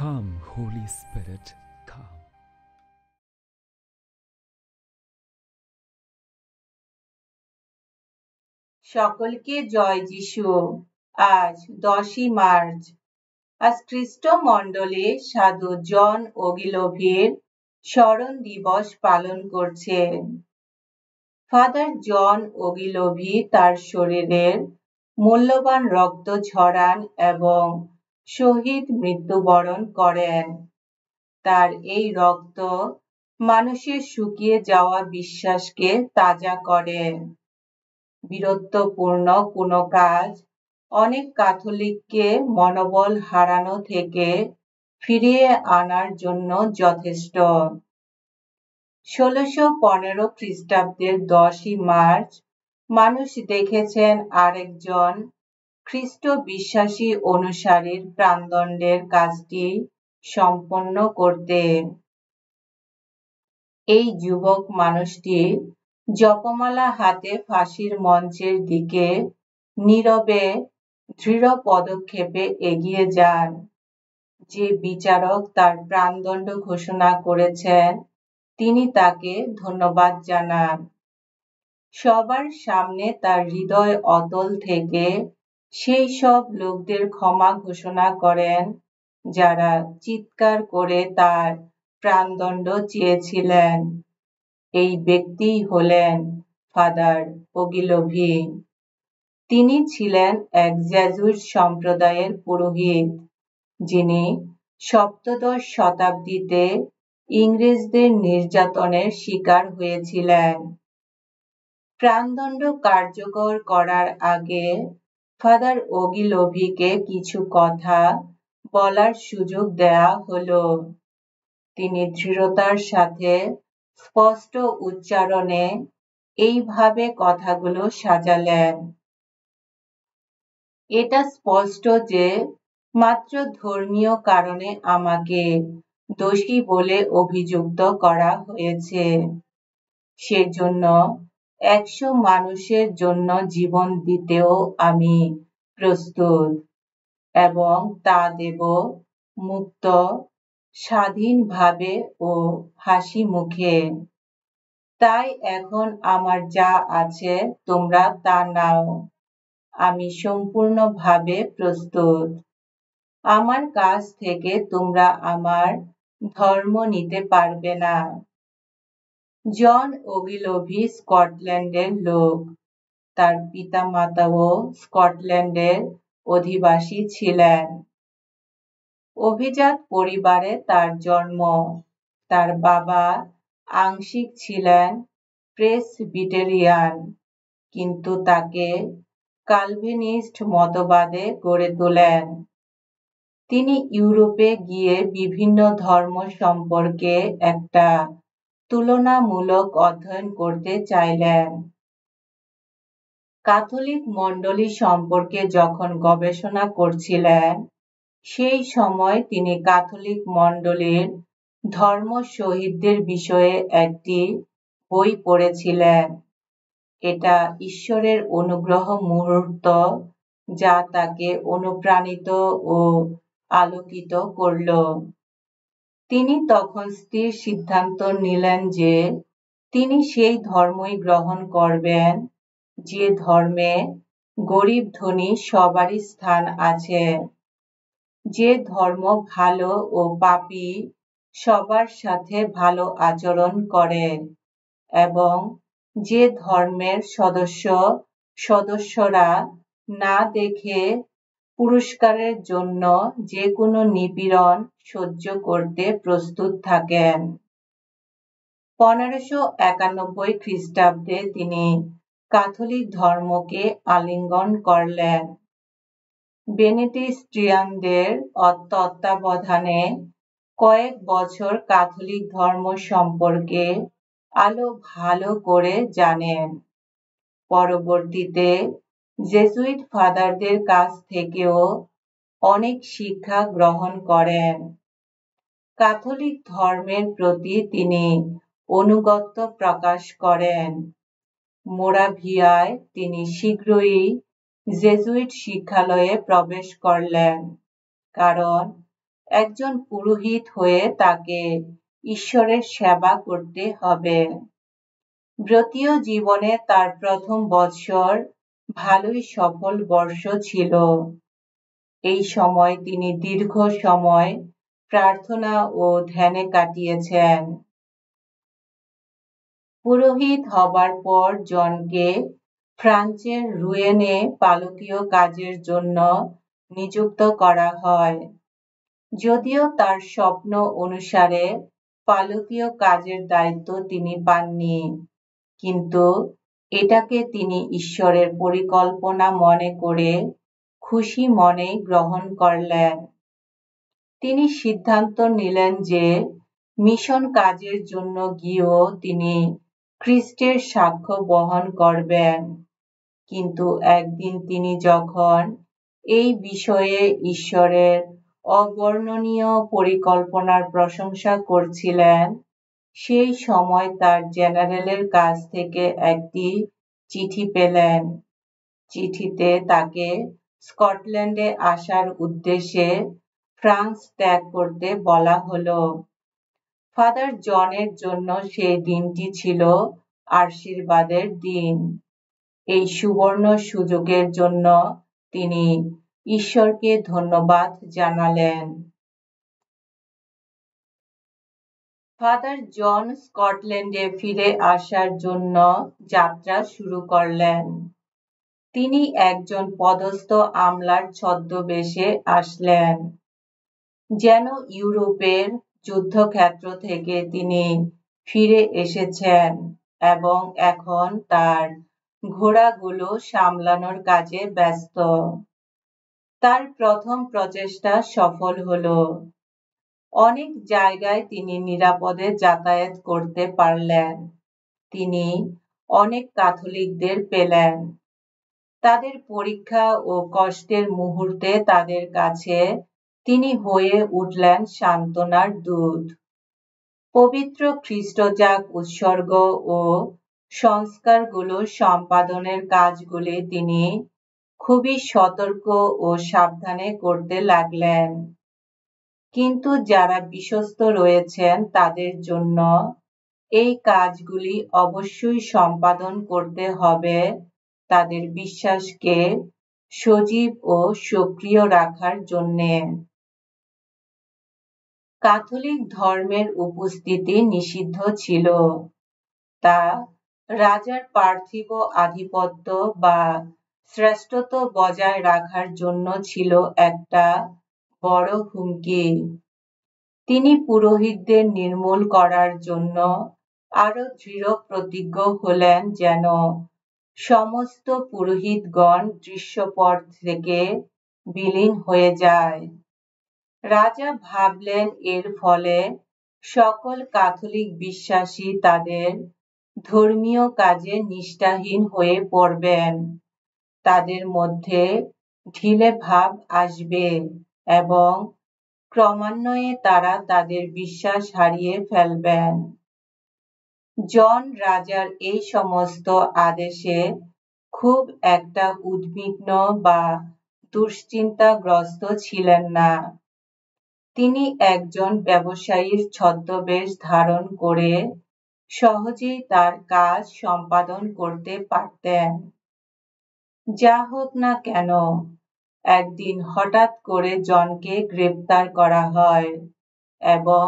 Come, Holy Spirit, come. সকলকে জয় যিশু। আজ 10ই মার্চ। আজ খ্রিস্ট মণ্ডলে সাধু জন ওগিলভির স্মরণ দিবস পালন করছে। ফাদার জন ওগিলভি তার শরীরের মূল্যবান রক্ত ঝরান এবং শহীদ মৃত্যুবরণ করেন। তার এই রক্ত মানুষের শুকিয়ে যাওয়া বিশ্বাসকে তাজা করে। বীরত্বপূর্ণ কোনো কাজ অনেক ক্যাথলিককে মনোবল হারানো থেকে ফিরিয়ে আনার জন্য যথেষ্ট। 1615 খ্রিস্টাব্দের 10ই মার্চ মানুষ দেখেছেন আরেকজন খ্রিস্ট বিশ্বাসী অনুসারীর প্রাণদণ্ডের কাজটি সম্পন্ন করতে। এই যুবক মানুষটি জপমালা হাতে ফাঁসির মঞ্চের দিকে নীরবে দৃঢ় পদক্ষেপে এগিয়ে যান। যে বিচারক তার প্রাণদণ্ড ঘোষণা করেছেন তিনি তাকে ধন্যবাদ জানান। সবার সামনে তার হৃদয় অতল থেকে সেই সব লোকদের ক্ষমা ঘোষণা করেন যারা চিৎকার করে তার প্রাণদণ্ড চেয়েছিলেন। এই ব্যক্তিই হলেন ফাদার ওগিলভি। তিনি ছিলেন এক জেসুইট সম্প্রদায়ের পুরোহিত, যিনি সপ্তদশ শতাব্দীতে ইংরেজদের নির্যাতনের শিকার হয়েছিলেন। প্রাণদণ্ড কার্যকর করার আগে ফাদার ওগিলভিকে কিছু কথা বলার সুযোগ দেয়া হলো। তিনি দৃঢ়তার সাথে স্পষ্ট উচ্চারণে এইভাবে কথাগুলো সাজালেন। এটা স্পষ্ট যে মাত্র ধর্মীয় কারণে আমাকে দোষী বলে অভিযুক্ত করা হয়েছে। সেজন্য 100 মানুষের জন্য জীবন দিতেও আমি প্রস্তুত, এবং তা দেব মুক্ত, স্বাধীনভাবে ও হাসি মুখে। তাই এখন আমার যা আছে তোমরা তা নাও। আমি সম্পূর্ণভাবে প্রস্তুত। আমার কাছ থেকে তোমরা আমার ধর্ম নিতে পারবে না। জন ওগিলভি স্কটল্যান্ডের লোক। তার পিতামাতাও স্কটল্যান্ডের অধিবাসী ছিলেন। অভিজাত পরিবারে তার জন্ম। তার বাবা আংশিক ছিলেন প্রেসবিটেরিয়ান, কিন্তু তাকে ক্যালভিনিস্ট মতবাদে গড়ে তোলেন। তিনি ইউরোপে গিয়ে বিভিন্ন ধর্ম সম্পর্কে একটা তুলনামূলক অধ্যয়ন করতে চাইলেন। ক্যাথলিক মণ্ডলী সম্পর্কে যখন গবেষণা করছিলেন, সেই সময় তিনি ক্যাথলিক মণ্ডলীর ধর্ম শহীদদের বিষয়ে একটি বই পড়েছিলেন। এটা ঈশ্বরের অনুগ্রহ মুহূর্ত যা তাকে অনুপ্রাণিত ও আলোকিত করল। তিনি তখন স্থির সিদ্ধান্ত নিলেন যে তিনি সেই ধর্মই গ্রহণ করবেন যে ধর্মে গরিব ধনী সবারই স্থান আছে, যে ধর্ম ভালো ও পাপী সবার সাথে ভালো আচরণ করে, এবং যে ধর্মের সদস্যরা না দেখে পুরস্কারের জন্য যে কোনো নিপীড়ন সহ্য করতে প্রস্তুত থাকেন। 1591 খ্রিস্টাব্দে তিনি ক্যাথলিক ধর্মকে আলিঙ্গন করলেন। বেনেডিক্টিয়ানদের তত্ত্বাবধানে কয়েক বছর ক্যাথলিক ধর্ম সম্পর্কে ভালো করে জানেন। পরবর্তীতে জেসুইট ফাদারদের কাছ থেকেও অনেক শিক্ষা গ্রহণ করেন। ক্যাথলিক ধর্মের প্রতি তিনি আনুগত্য প্রকাশ করেন। মোরাভিয়ায় তিনি শীঘ্রই জেসুইট শিক্ষালয়ে প্রবেশ করলেন, কারণ একজন পুরোহিত হয়ে তাকে ঈশ্বরের সেবা করতে হবে। ব্রতীয় জীবনে তার প্রথম বৎসর ভালোই সফল বর্ষ ছিল। এই সময় তিনি দীর্ঘ সময় প্রার্থনা ও ধ্যানে কাটিয়েছেন। পুরোহিত হবার পর জনকে ফ্রান্সের রুয়েনে পালকীয় কাজের জন্য নিযুক্ত করা হয়। যদিও তার স্বপ্ন অনুসারে পালকীয় কাজের দায়িত্ব তিনি পাননি, কিন্তু এটাকে তিনি ঈশ্বরের পরিকল্পনা মনে করে খুশি মনেই গ্রহণ করলেন। তিনি সিদ্ধান্ত নিলেন যে মিশন কাজের জন্য গিয়েও তিনি খ্রিস্টের সাক্ষ্য বহন করবেন। কিন্তু একদিন তিনি যখন এই বিষয়ে ঈশ্বরের অবর্ণনীয় পরিকল্পনার প্রশংসা করছিলেন, সেই সময় তার জেনারেলের কাছ থেকে একটি চিঠি পেলেন। চিঠিতে তাকে স্কটল্যান্ডে আসার উদ্দেশ্যে ফ্রান্স ত্যাগ করতে বলা হলো। ফাদার জনের জন্য সেই দিনটি ছিল আশীর্বাদের দিন। এই সুবর্ণ সুযোগের জন্য তিনি ঈশ্বরকে ধন্যবাদ জানালেন। ফাদার জন স্কটল্যান্ডে ফিরে আসার জন্য যাত্রা শুরু করলেন। তিনি একজন পদস্থ আমলার ছদ্মবেশে আসলেন, যেন ইউরোপের যুদ্ধক্ষেত্র থেকে তিনি ফিরে এসেছেন এবং এখন তার ঘোড়াগুলো সামলানোর কাজে ব্যস্ত। তার প্রথম প্রচেষ্টা সফল হলো। অনেক জায়গায় তিনি নিরাপদে যাতায়াত করতে পারলেন। তিনি অনেক ক্যাথলিকদের পেলেন। তাদের পরীক্ষা ও কষ্টের মুহূর্তে তাদের কাছে তিনি হয়ে উঠলেন সান্ত্বনার দূত। পবিত্র খ্রিস্টজাগ উৎসর্গ ও সংস্কারগুলো সম্পাদনের কাজগুলি তিনি খুবই সতর্ক ও সাবধানে করতে লাগলেন। কিন্তু যারা বিশ্বস্ত রয়েছেন তাদের জন্য এই কাজগুলি অবশ্যই সম্পাদন করতে হবে তাদের বিশ্বাসকে সজীব ও সক্রিয় রাখার জন্যে। ক্যাথলিক ধর্মের উপস্থিতি নিষিদ্ধ ছিল। তা রাজার পার্থিব আধিপত্য বা শ্রেষ্ঠত্ব বজায় রাখার জন্য ছিল একটা বড় হুমকি। তিনি পুরোহিতদের নির্মূল করার জন্য আরো দৃঢ় প্রতিজ্ঞ হলেন যেন সমস্ত পুরোহিতগণ দৃশ্যপট থেকে বিলীন হয়ে যায়। রাজা ভাবলেন এর ফলে সকল ক্যাথলিক বিশ্বাসী তাদের ধর্মীয় কাজে নিষ্ঠাহীন হয়ে পড়বেন, তাদের মধ্যে ঢিলে ভাব আসবে এবং ক্রমান্বয়ে তারা তাদের বিশ্বাস হারিয়ে ফেলবেন। জন রাজার এই সমস্ত আদেশে খুব একটা উদ্বিগ্ন বা দুশ্চিন্তাগ্রস্ত ছিলেন না। তিনি একজন ব্যবসায়ীর ছদ্মবেশ ধারণ করে সহজেই তার কাজ সম্পাদন করতে পারতেন। যা হোক না কেন, একদিন হঠাৎ করে জনকে গ্রেপ্তার করা হয় এবং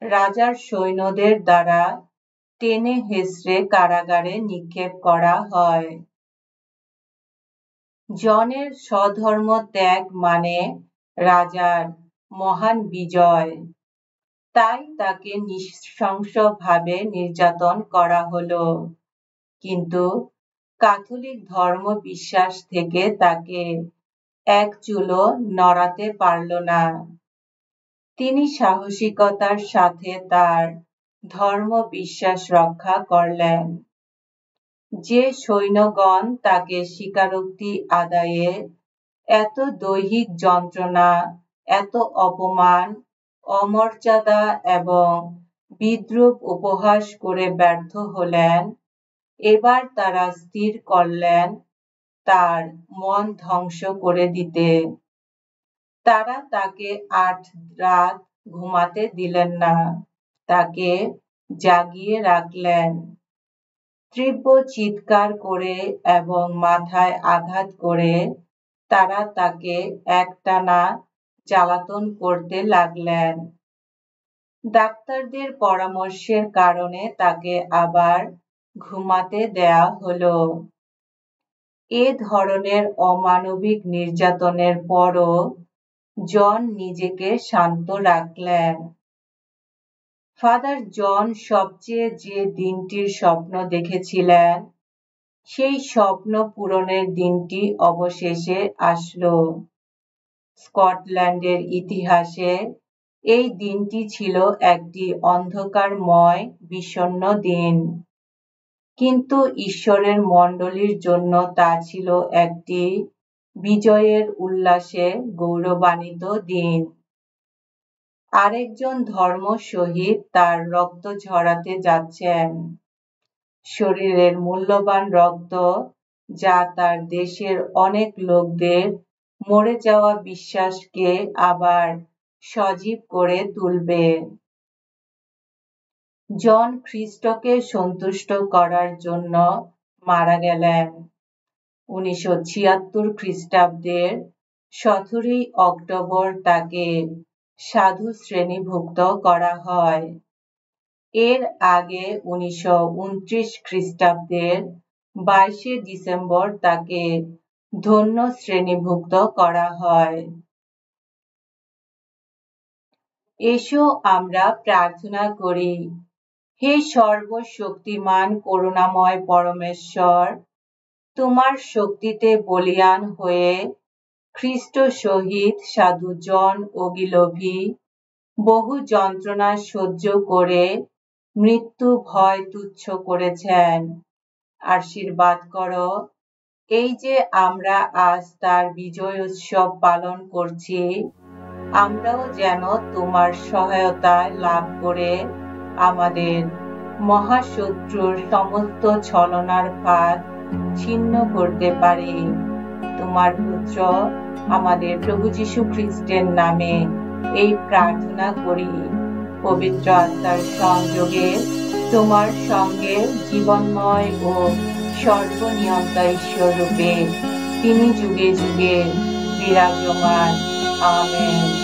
রাজার সৈন্যদের দ্বারা টেনে হেঁচড়ে কারাগারে নিক্ষেপ করা হয়। জনের স্বধর্ম ত্যাগ মানে রাজার মহান বিজয়, তাই তাকে নৃশংসভাবে নির্যাতন করা হলো, কিন্তু ক্যাথলিক ধর্ম বিশ্বাস থেকে তাকে এক চুলও নড়াতে পারল না। তিনি সাহসিকতার সাথে তার ধর্ম বিশ্বাস রক্ষা করলেন। যে সৈন্যগণ তাকে স্বীকারোক্তি আদায়ে এত দৈহিক যন্ত্রণা, এত অপমান, অমর্যাদা এবং বিদ্রূপ উপহাস করে ব্যর্থ হলেন, এবার তারা স্থির করলেন তার মন ধ্বংস করে দিতে। তারা তাকে ৮ রাত ঘুমাতে দিলেন না, তাকে জাগিয়ে রাখলেন। তীব্র চিৎকার করে এবং মাথায় আঘাত করে তারা তাকে একটানা জ্বালাতন করতে লাগলেন। ডাক্তারদের পরামর্শের কারণে তাকে আবার ঘুমাতে দেয়া হলো। এ ধরনের অমানবিক নির্যাতনের পরও জন নিজেকে শান্ত রাখলেন। ফাদার জন সবচেয়ে যে দিনটির স্বপ্ন দেখেছিলেন, সেই স্বপ্ন পূরণের দিনটি অবশেষে আসলো। স্কটল্যান্ডের ইতিহাসে এই দিনটি ছিল একটি অন্ধকারময় বিষণ্ণ দিন, কিন্তু ঈশ্বরের মণ্ডলীর জন্য তা ছিল একটি বিজয়ের উল্লাসে গৌরবান্বিত দিন। আরেকজন ধর্ম শহীদ তার রক্ত ঝরাতে যাচ্ছেন, শরীরের মূল্যবান রক্ত, যা তার দেশের অনেক লোকদের মরে যাওয়া বিশ্বাসকে আবার সজীব করে তুলবে। জন খ্রিস্টকে সন্তুষ্ট করার জন্য মারা গেলেন। 1976 খ্রিস্টাব্দের 17 অক্টোবর তাকে সাধু শ্রেণীভুক্ত করা হয়। এর আগে 1929 খ্রিস্টাব্দের 22 ডিসেম্বর তাকে ধন্য শ্রেণীভুক্ত করা হয়। এসো আমরা প্রার্থনা করি। হে সর্বশক্তিমান করুণাময় পরমেশ্বর, তোমার শক্তিতে বলীয়ান হয়ে খ্রিস্ট শহীদ সাধু জন ওগিলভি বহু যন্ত্রণা সহ্য করে মৃত্যু ভয় তুচ্ছ করেছেন। আশীর্বাদ করো, এই যে আমরা আজ তার বিজয় উৎসব পালন করছি, আমরাও যেন তোমার সহায়তায় লাভ করে আমাদের মহাশত্রুর সমস্ত ছলনার ফাঁদ ছিন্ন করতে পারি। তোমার পুত্র আমাদের প্রভু যীশু খ্রিস্টের নামে এই প্রার্থনা করি। পবিত্র আত্মার সংযোগে তোমার সঙ্গে জীবনময় ও সর্বনিয়ন্তা ঈশ্বর রূপে তিনি যুগে যুগে বিরাজমান। আমেন।